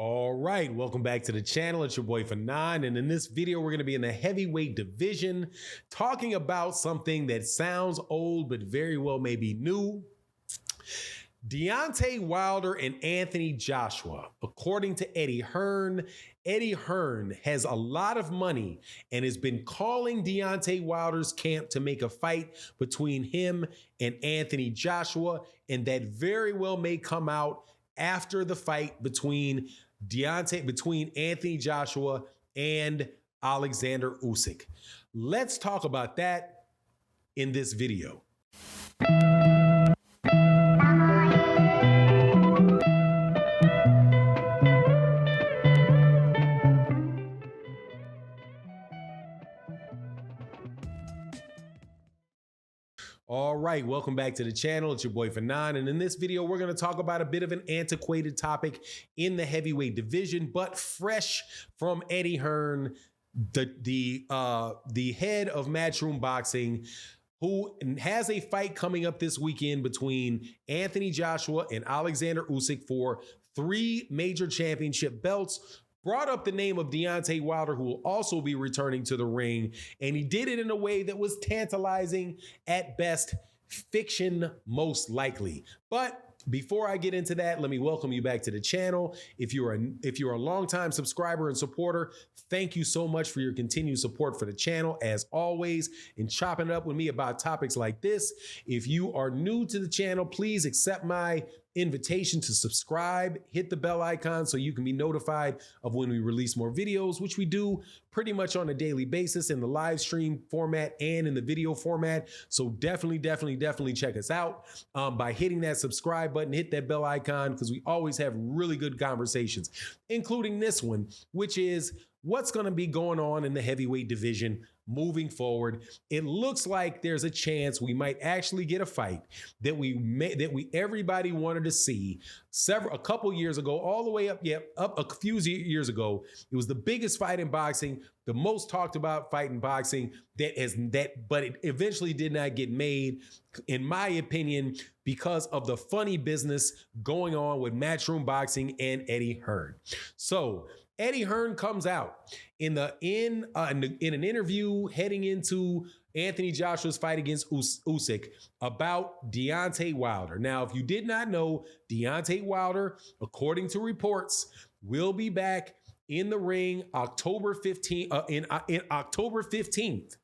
All right, welcome back to the channel. It's your boy Hearn, and in this video, we're going to be in the heavyweight division, talking about something that sounds old but very well may be new. Deontay Wilder and Anthony Joshua. According to Hearn, Eddie Hearn has a lot of money and has been calling Deontay Wilder's camp to make a fight between him and Anthony Joshua, and that very well may come out after the fight between Anthony Joshua and Alexander Usyk. Let's talk about that in this video. All right, welcome back to the channel. It's your boy Hearn, and in this video, we're going to talk about a bit of an antiquated topic in the heavyweight division, but fresh from Eddie Hearn, the head of Matchroom Boxing, who has a fight coming up this weekend between Anthony Joshua and Alexander Usyk for 3 major championship belts. Brought up the name of Deontay Wilder, who will also be returning to the ring, and he did it in a way that was tantalizing at best, fiction most likely. But before I get into that, let me welcome you back to the channel. If you're a longtime subscriber and supporter, thank you so much for your continued support for the channel, as always, and chopping it up with me about topics like this. If you are new to the channel, please accept my invitation to subscribe, hit the bell icon so you can be notified of when we release more videos, which we do pretty much on a daily basis in the live stream format and in the video format. So definitely check us out by hitting that subscribe button, hit that bell icon, because we always have really good conversations, including this one, which is what's going to be going on in the heavyweight division moving forward. It looks like there's a chance we might actually get a fight that everybody wanted to see a couple years ago, all the way up a few years ago. It was the biggest fight in boxing, the most talked about fight in boxing, but it eventually did not get made, in my opinion, because of the funny business going on with Matchroom Boxing and Eddie Hearn. So Eddie Hearn comes out in an interview heading into Anthony Joshua's fight against Usyk about Deontay Wilder. Now, if you did not know, Deontay Wilder, according to reports, will be back in the ring October 15th, in October 15th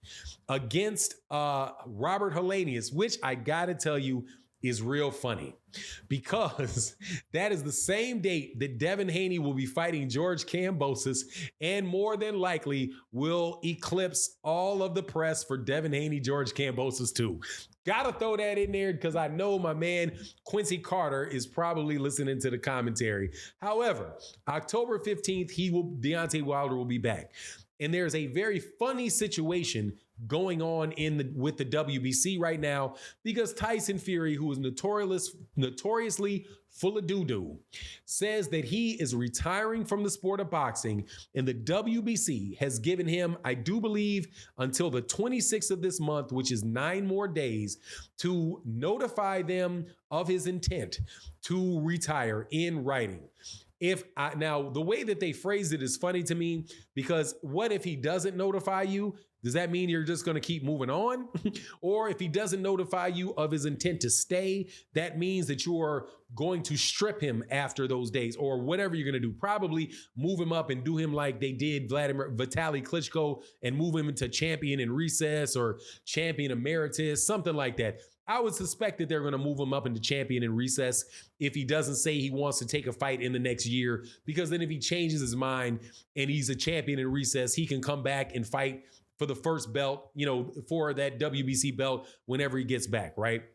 against Robert Helenius, which I gotta tell you is real funny, because that is the same date that Devin Haney will be fighting George Kambosos, and more than likely will eclipse all of the press for Devin Haney, George Kambosos too. Gotta throw that in there because I know my man Quincy Carter is probably listening to the commentary. However, October 15th, Deontay Wilder will be back. And there's a very funny situation going on with the WBC right now, because Tyson Fury, who is notoriously full of doo-doo, says that he is retiring from the sport of boxing, and the WBC has given him, I do believe, until the 26th of this month, which is 9 more days, to notify them of his intent to retire in writing. Now, the way that they phrased it is funny to me, because what if he doesn't notify you? Does that mean you're just going to keep moving on? Or if he doesn't notify you of his intent to stay, that means that you are going to strip him after those days, or whatever you're going to do. Probably move him up and do him like they did Vitaly Klitschko and move him into champion in recess or champion emeritus, something like that. I would suspect that they're going to move him up into champion in recess if he doesn't say he wants to take a fight in the next year, because then if he changes his mind and he's a champion in recess, he can come back and fight for the first belt, for that WBC belt whenever he gets back, right?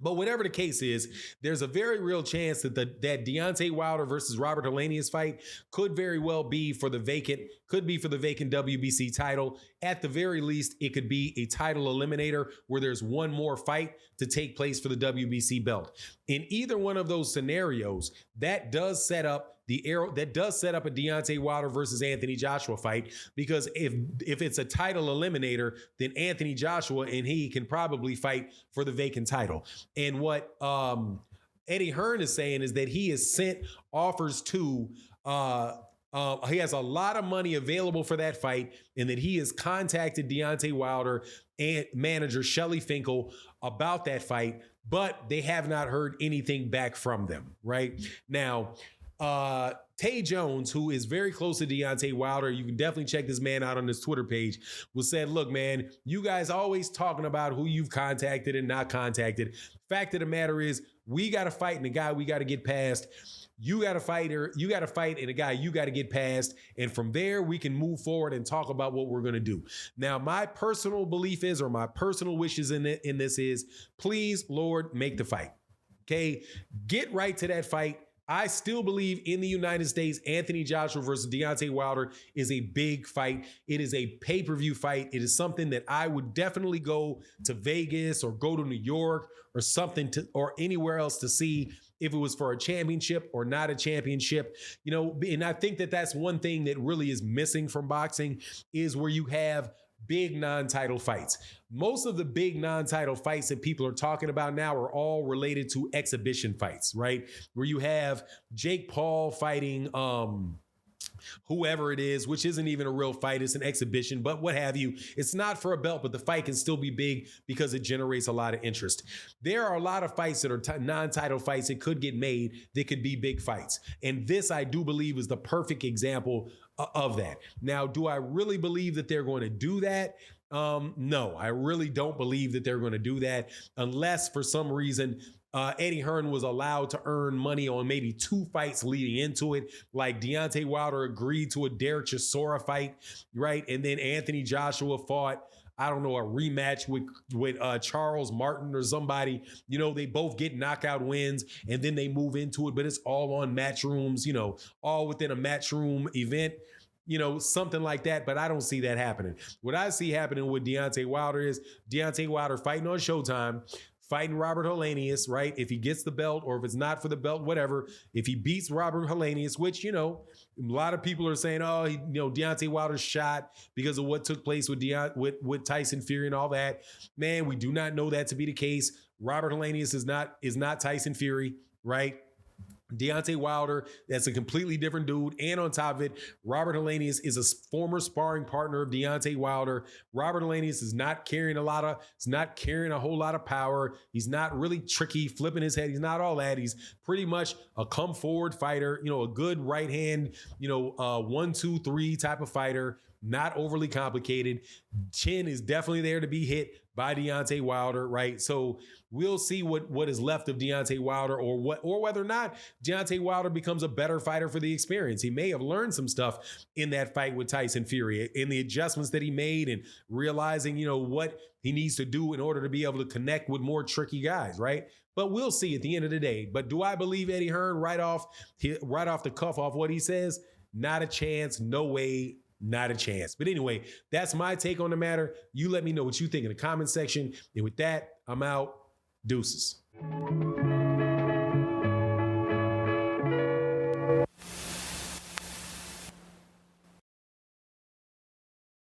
But whatever the case is, there's a very real chance that that Deontay Wilder versus Robert Helenius fight could very well be for the vacant WBC title. At the very least, it could be a title eliminator where there's one more fight to take place for the WBC belt. In either one of those scenarios, that does set up a Deontay Wilder versus Anthony Joshua fight, because if it's a title eliminator, then Anthony Joshua and he can probably fight for the vacant title. And what Eddie Hearn is saying is that he has sent offers to He has a lot of money available for that fight, and that he has contacted Deontay Wilder and manager Shelly Finkel about that fight, but they have not heard anything back from them. Right now, Tay Jones, who is very close to Deontay Wilder, you can definitely check this man out on his Twitter page, was said, look, man, you guys always talking about who you've contacted and not contacted. Fact of the matter is, we got to fight, and the guy we got to get past. You got to fight, and a guy you got to get past. And from there, we can move forward and talk about what we're going to do. Now, my personal belief is, or my personal wishes in this is, please, Lord, make the fight. Okay? Get right to that fight. I still believe in the United States, Anthony Joshua versus Deontay Wilder is a big fight. It is a pay-per-view fight. It is something that I would definitely go to Vegas or go to New York or something or anywhere else to see if it was for a championship or not a championship. You know, and I think that that's one thing that really is missing from boxing, is where you have big non-title fights. Most of the big non-title fights that people are talking about now are all related to exhibition fights, right? Where you have Jake Paul fighting whoever it is, which isn't even a real fight. It's an exhibition, but what have you. It's not for a belt, but the fight can still be big because it generates a lot of interest. There are a lot of fights that are non-title fights that could get made that could be big fights. And this, I do believe, is the perfect example of that. Now, do I really believe that they're going to do that? No, I really don't believe that they're going to do that unless for some reason Eddie Hearn was allowed to earn money on maybe 2 fights leading into it, like Deontay Wilder agreed to a Derek Chisora fight, right? And then Anthony Joshua fought, I don't know, a rematch with Charles Martin or somebody. You know, they both get knockout wins and then they move into it, but it's all on Matchrooms, you know, all within a Matchroom event. You know, something like that, but I don't see that happening. What I see happening with Deontay Wilder is Deontay Wilder fighting on Showtime, fighting Robert Helenius, right? If he gets the belt, or if it's not for the belt, whatever. If he beats Robert Helenius, which, you know, a lot of people are saying, oh, Deontay Wilder's shot because of what took place with Tyson Fury and all that. Man, we do not know that to be the case. Robert Helenius is not Tyson Fury, right? Deontay Wilder, that's a completely different dude. And on top of it, Robert Helenius is a former sparring partner of Deontay Wilder. Robert Helenius is not carrying a whole lot of power. He's not really tricky, flipping his head. He's not all that. He's pretty much a come forward fighter, you know, a good right hand, 1, 2, 3 type of fighter, not overly complicated. Chin is definitely there to be hit by Deontay Wilder, right? So we'll see what is left of Deontay Wilder, or whether or not Deontay Wilder becomes a better fighter for the experience. He may have learned some stuff in that fight with Tyson Fury, in the adjustments that he made, and realizing, what he needs to do in order to be able to connect with more tricky guys, right? But we'll see at the end of the day. But do I believe Eddie Hearn right off the cuff off what he says? Not a chance. No way. Not a chance. But anyway, that's my take on the matter. You let me know what you think in the comment section. And with that, I'm out. Deuces.